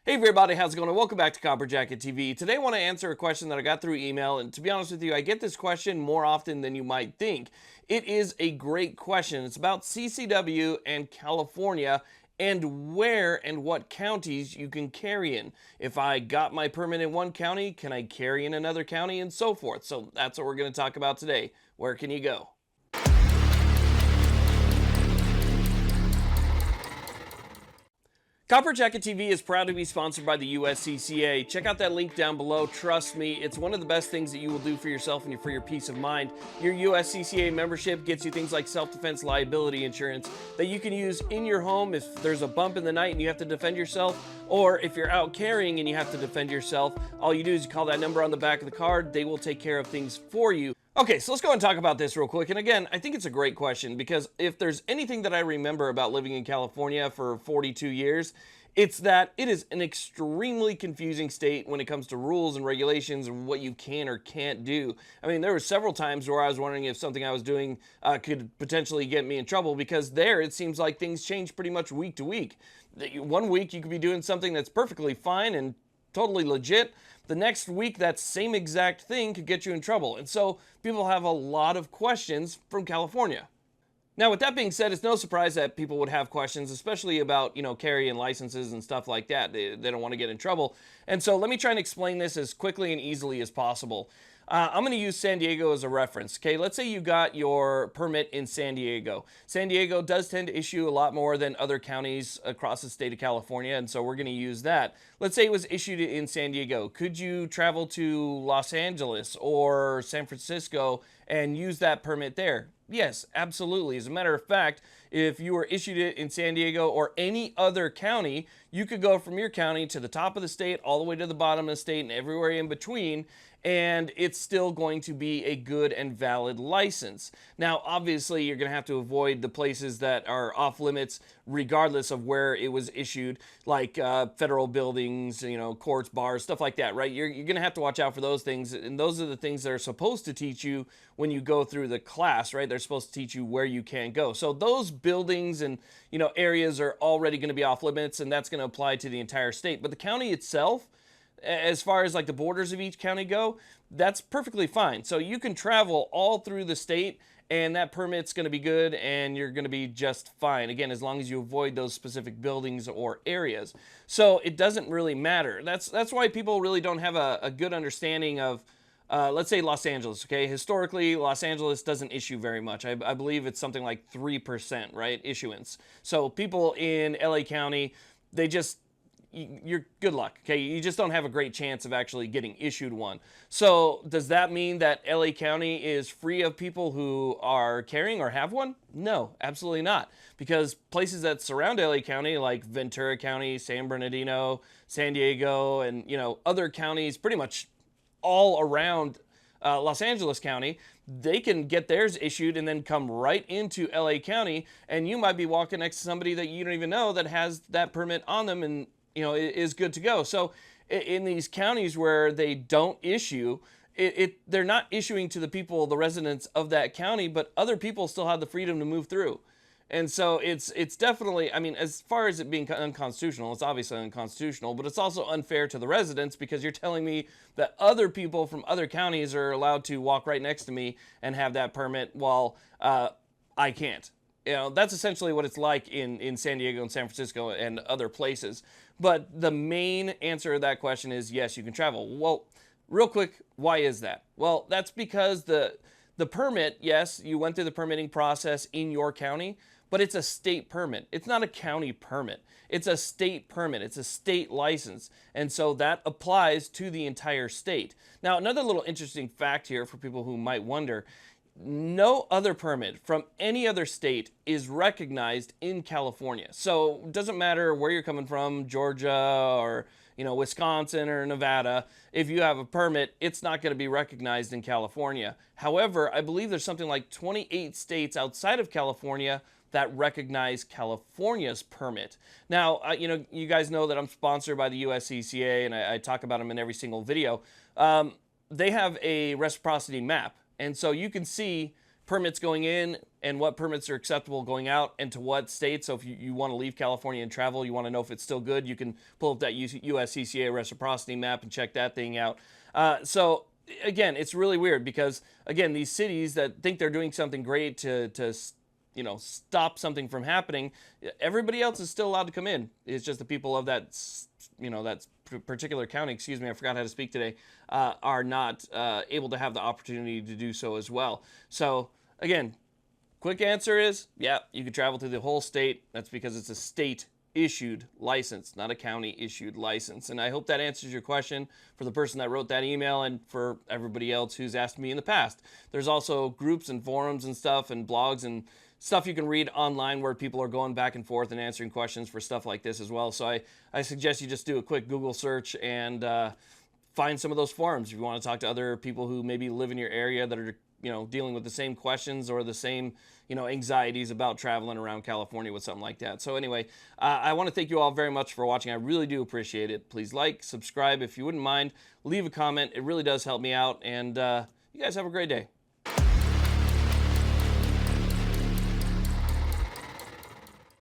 Hey everybody, how's it going? Welcome back to Copper Jacket TV. Today I want to answer a question that I got through email, and to be honest with you, I get this question more often than you might think. It is a great question. It's about CCW and California and where and what counties you can carry in. If I got my permit in one county, can I carry in another county and so forth? So that's what we're going to talk about today. Where can you go? Copper Jacket TV is proud to be sponsored by the USCCA. Check out that link down below. Trust me, it's one of the best things that you will do for yourself and for your peace of mind. Your USCCA membership gets you things like self-defense liability insurance that you can use in your home if there's a bump in the night and you have to defend yourself, or if you're out carrying and you have to defend yourself. All you do is you call that number on the back of the card. They will take care of things for you. Okay, so let's go and talk about this real quick. And again, I think it's a great question because if there's anything that I remember about living in California for 42 years, it's that it is an extremely confusing state when it comes to rules and regulations and what you can or can't do. I mean, there were several times where I was wondering if something I was doing could potentially get me in trouble, because there it seems like things change pretty much week to week. One week you could be doing something that's perfectly fine and totally legit. The next week, that same exact thing could get you in trouble. And so people have a lot of questions from California. Now, with that being said, it's no surprise that people would have questions, especially about, carrying licenses and stuff like that. They don't want to get in trouble. And so let me try and explain this as quickly and easily as possible. I'm going to use San Diego as a reference. Okay, let's say you got your permit in San Diego. San Diego does tend to issue a lot more than other counties across the state of California, and so we're going to use that. Let's say it was issued in San Diego. Could you travel to Los Angeles or San Francisco and use that permit there? Yes, absolutely. As a matter of fact, if you were issued it in San Diego or any other county, you could go from your county to the top of the state, all the way to the bottom of the state, and everywhere in between, and it's still going to be a good and valid license. Now, obviously, you're going to have to avoid the places that are off limits regardless of where it was issued, like federal buildings, courts, bars, stuff like that, right? You're going to have to watch out for those things, and those are the things that are supposed to teach you when you go through the class, right? They're supposed to teach you where you can go. So those buildings and, areas are already going to be off limits, and that's going to apply to the entire state. But the county itself, as far as like the borders of each county go, that's perfectly fine. So you can travel all through the state and that permit's going to be good and you're going to be just fine. Again, as long as you avoid those specific buildings or areas. So it doesn't really matter. That's why people really don't have a good understanding of, let's say Los Angeles, okay? Historically, Los Angeles doesn't issue very much. I believe it's something like 3%, right, issuance. So people in LA County, you're good luck, okay? You just don't have a great chance of actually getting issued one. So does that mean that LA County is free of people who are carrying or have one? No, absolutely not. Because places that surround LA County, like Ventura County, San Bernardino, San Diego, and other counties pretty much all around Los Angeles County, they can get theirs issued and then come right into LA County, and you might be walking next to somebody that you don't even know that has that permit on them and is good to go. So in these counties where they don't issue, they're not issuing to the people, the residents of that county, but other people still have the freedom to move through. And so it's definitely, I mean, as far as it being unconstitutional, it's obviously unconstitutional, but it's also unfair to the residents, because you're telling me that other people from other counties are allowed to walk right next to me and have that permit while I can't. That's essentially what it's like in San Diego and San Francisco and other places. But the main answer to that question is yes, you can travel. Well, real quick, why is that? Well, that's because the permit, yes, you went through the permitting process in your county, but it's a state permit. It's not a county permit. It's a state permit. It's a state license. And so that applies to the entire state. Now, another little interesting fact here for people who might wonder, no other permit from any other state is recognized in California. So it doesn't matter where you're coming from, Georgia or Wisconsin or Nevada, if you have a permit, it's not going to be recognized in California. However, I believe there's something like 28 states outside of California that recognize California's permit. Now, you guys know that I'm sponsored by the USCCA, and I talk about them in every single video. They have a reciprocity map. And so you can see permits going in and what permits are acceptable going out and to what states. So if you want to leave California and travel, you want to know if it's still good, you can pull up that USCCA reciprocity map and check that thing out. So again, it's really weird because, again, these cities that think they're doing something great to stop something from happening, everybody else is still allowed to come in. It's just the people of that, that particular county, excuse me, I forgot how to speak today, are not able to have the opportunity to do so as well. So again, quick answer is, yeah, you can travel through the whole state. That's because it's a state issued license, not a county issued license. And I hope that answers your question for the person that wrote that email and for everybody else who's asked me in the past. There's also groups and forums and stuff and blogs and stuff you can read online where people are going back and forth and answering questions for stuff like this as well. So I suggest you just do a quick Google search and find some of those forums if you want to talk to other people who maybe live in your area that are dealing with the same questions or the same anxieties about traveling around California with something like that. So anyway, I want to thank you all very much for watching. I really do appreciate it. Please like, subscribe if you wouldn't mind, leave a comment. It really does help me out, and you guys have a great day.